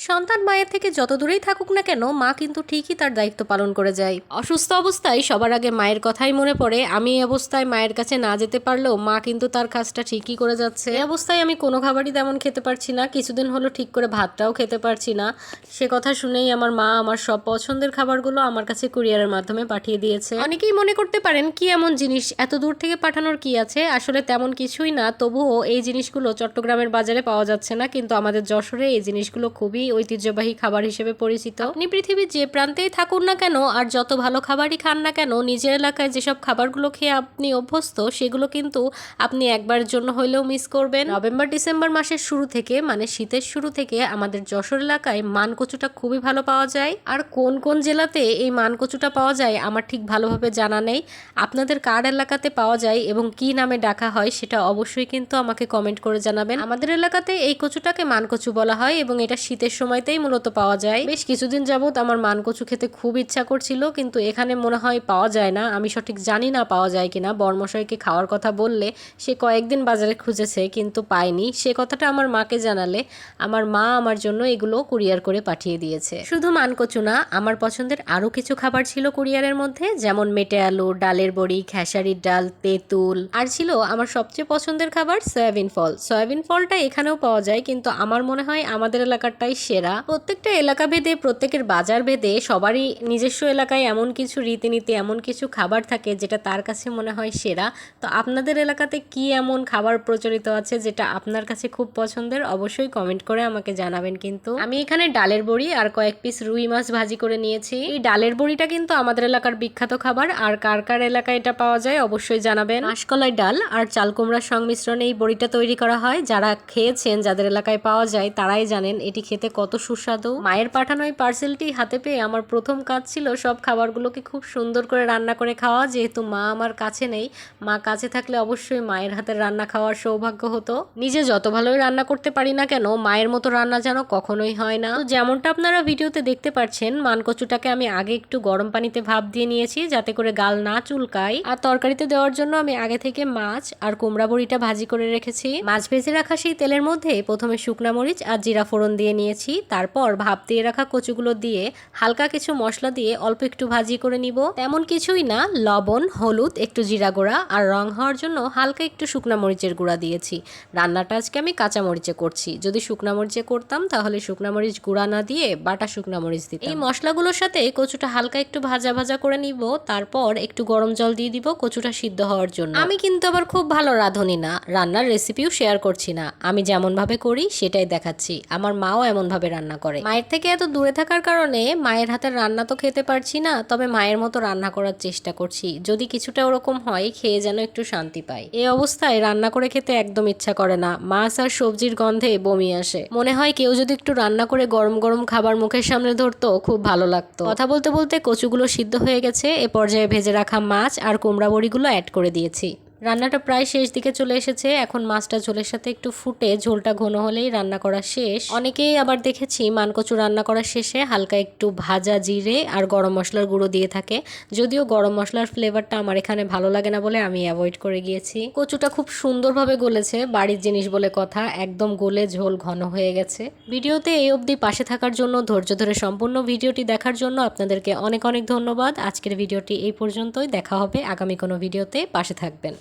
সন্তান মায়ের থেকে যত দূরেই থাকুক না কেন, মা কিন্তু ঠিকই তার দায়িত্ব পালন করে যায়। অসুস্থ অবস্থায় সবার আগে মায়ের কথাই মনে পড়ে। আমি এই অবস্থায় মায়ের কাছে না যেতে পারলেও মা কিন্তু তার কাজটা ঠিকই করে যাচ্ছে। এই অবস্থায় আমি কোনো খাবারই তেমন খেতে পারছি না, কিছুদিন হলো ঠিক করে ভাতটাও খেতে পারছি না। সে কথা শুনেই আমার মা আমার সব পছন্দের খাবারগুলো আমার কাছে কুরিয়ারের মাধ্যমে পাঠিয়ে দিয়েছে। অনেকেই মনে করতে পারেন কি এমন জিনিস এত দূর থেকে পাঠানোর কি আছে, আসলে তেমন কিছুই না। তবুও এই জিনিসগুলো চট্টগ্রামের বাজারে পাওয়া যাচ্ছে না, কিন্তু আমাদের যশোরে এই জিনিসগুলো খুবই ঐতিহ্যবাহী খাবার হিসেবে পরিচিত। আপনি পৃথিবীর যে প্রান্তেই থাকুন না কেন আর যত ভালো খাবারই খান না কেন, নিজের এলাকায় যেসব খাবারগুলো খেয়ে আপনি অভ্যস্ত সেগুলো কিন্তু আপনি একবারের জন্য হইলেও মিস করবেন। নভেম্বর ডিসেম্বর মাসের শুরু থেকে, মানে শীতের শুরু থেকে আমাদের যশোর এলাকায় মানকচুটা খুবই ভালো পাওয়া যায়। আর কোন কোন জেলাতে এই মানকচুটা পাওয়া যায় আমার ঠিক ভালোভাবে জানা নেই। আপনাদের কার এলাকাতে পাওয়া যায় এবং কি নামে ডাকা হয় সেটা অবশ্যই কিন্তু আমাকে কমেন্ট করে জানাবেন। আমাদের এলাকাতে এই কচুটাকে মানকচু বলা হয় এবং এটা শীতের সময়তেই মূলত পাওয়া যায়। বেশ কিছুদিন যাবত আমার মানকচু খেতে খুব ইচ্ছা করছিল, কিন্তু এখানে মনে হয় পাওয়া যায় না। আমি সঠিক জানি না পাওয়া যায় কিনা। বর্মশাইকে খাওয়ার কথা বললে সে কয়েকদিন বাজারে খুঁজেছে কিন্তু পায়নি। সে কথাটা আমার মাকে জানালে আমার মা আমার জন্য এগুলো কুরিয়ার করে পাঠিয়ে দিয়েছে। শুধু মানকচু না, আমার পছন্দের আরও কিছু খাবার ছিল কুরিয়ারের মধ্যে, যেমন মেটে আলু, ডালের বড়ি, খেসারির ডাল, তেঁতুল, আর ছিল আমার সবচেয়ে পছন্দের খাবার সয়াবিন ফল। সয়াবিন ফলটা এখানেও পাওয়া যায়, কিন্তু আমার মনে হয় আমাদের এলাকারটাই সেরা। প্রত্যেকটা এলাকা ভেদে, প্রত্যেকের বাজার ভেদে সবারই নিজস্ব এলাকায় এমন কিছু রীতিনীতি, এমন কিছু খাবার থাকে যেটা তার কাছে মনে হয় সেরা। তো আপনাদের এলাকাতে কি এমন খাবার প্রচলিত আছে যেটা আপনার কাছে খুব পছন্দের, অবশ্যই কমেন্ট করে আমাকে জানাবেন। কিন্তু আমি এখানে ডালের বড়ি আর কয়েক পিস রুই মাছ ভাজি করে নিয়েছি। এই ডালের বড়িটা কিন্তু আমাদের এলাকার বিখ্যাত খাবার, আর কার কার এলাকায় এটা পাওয়া যায় অবশ্যই জানাবেন। মাসকলাই ডাল আর চাল কুমড়ার সংমিশ্রণে এই বড়িটা তৈরি করা হয়। যারা খেয়েছেন, যাদের এলাকায় পাওয়া যায় তারাই জানেন এটি খেতে কত সুস্বাদু। মায়ের পাঠানো এই পার্সেলটি হাতে পেয়ে আমার প্রথম কাজ ছিল সব খাবারগুলোকে খুব সুন্দর করে রান্না করে খাওয়া। যেহেতু মা আমার কাছে নেই, মা কাছে থাকলে অবশ্যই মায়ের হাতের রান্না খাওয়ার সৌভাগ্য হতো। নিজে যত ভালোই রান্না করতে পারি না কেন, মায়ের মতো রান্না যেন কখনোই হয় না। তো যেমনটা আপনারা ভিডিওতে দেখতে পাচ্ছেন, মানকচুটাকে আমি আগে একটু গরম পানিতে ভাপ দিয়ে নিয়েছি যাতে করে গাল না চুলকায়। আর তরকারিতে দেওয়ার জন্য আমি আগে থেকে মাছ আর কুমড়া বড়িটা ভাজি করে রেখেছি। মাছ ভেজে রাখা সেই তেলের মধ্যে প্রথমে শুকনা মরিচ আর জিরা ফোড়ন দিয়ে নিয়েছি। তারপর ভাপ দিয়ে রাখা কচুগুলো দিয়ে হালকা কিছু মশলা দিয়ে অল্প একটু ভাজি করে নিব। তেমন কিছুই না, লবণ, হলুদ, একটু জিরা গুঁড়া আর রং হওয়ার জন্য হালকা একটু শুকনা মরিচের গুঁড়া দিয়েছি। রান্নাটা আজকে আমি কাঁচা মরিচে করছি। যদি শুকনা মরিচে করতাম তাহলে শুকনা মরিচ গুঁড়া না দিয়ে বাটা শুকনা মরিচ দিতাম। এই মশলাগুলোর সাথে কচুটা হালকা একটু ভাজা ভাজা করে নিব। তারপর একটু গরম জল দিয়ে দিব কচুটা সিদ্ধ হওয়ার জন্য। আমি কিন্তু আবার খুব ভালো রাঁধুনি না, রান্নার রেসিপিও শেয়ার করছি না। আমি যেমন ভাবে করি সেটাই দেখাচ্ছি। আমার মাও এমন ভাবে রান্না করে। মায়ের থেকে এত দূরে থাকার কারণে মায়ের হাতের রান্না তো খেতে পারছি না, তবে মায়ের মতো রান্না করার চেষ্টা করছি। যদি কিছুটা ওরকম হয়, খেয়ে যেন একটু শান্তি পাই। এই অবস্থায় রান্না করে খেতে একদম ইচ্ছা করে না। মাছ আর সবজির গন্ধে বমি আসে। মনে হয় কেউ যদি একটু রান্না করে গরম গরম খাবার মুখের সামনে ধরতো খুব ভালো লাগতো। কথা বলতে বলতে কচুগুলো সিদ্ধ হয়ে গেছে। এ পর্যায়ে ভেজে রাখা মাছ আর কুমড়া বড়িগুলো অ্যাড করে দিয়েছি। রান্নাটা প্রায় শেষ দিকে চলে এসেছে। এখন মাছটা ঝোলের সাথে একটু ফুটে ঝোলটা ঘন হলেই রান্না করা শেষ। অনেকেই আবার দেখেছি মানকচু রান্না করার শেষে হালকা একটু ভাজা জিরে আর গরম মশলার গুঁড়ো দিয়ে থাকে। যদিও গরম মশলার ফ্লেভারটা আমার এখানে ভালো লাগে না বলে আমি অ্যাভয়েড করে গিয়েছি। কচুটা খুব সুন্দরভাবে গলেছে, বাড়ির জিনিস বলে কথা, একদম গলে ঝোল ঘন হয়ে গেছে। ভিডিওতে এই অবধি পাশে থাকার জন্য, ধৈর্য ধরে সম্পূর্ণ ভিডিওটি দেখার জন্য আপনাদেরকে অনেক অনেক ধন্যবাদ। আজকের ভিডিওটি এই পর্যন্তই। দেখা হবে আগামী কোনো ভিডিওতে। পাশে থাকবেন।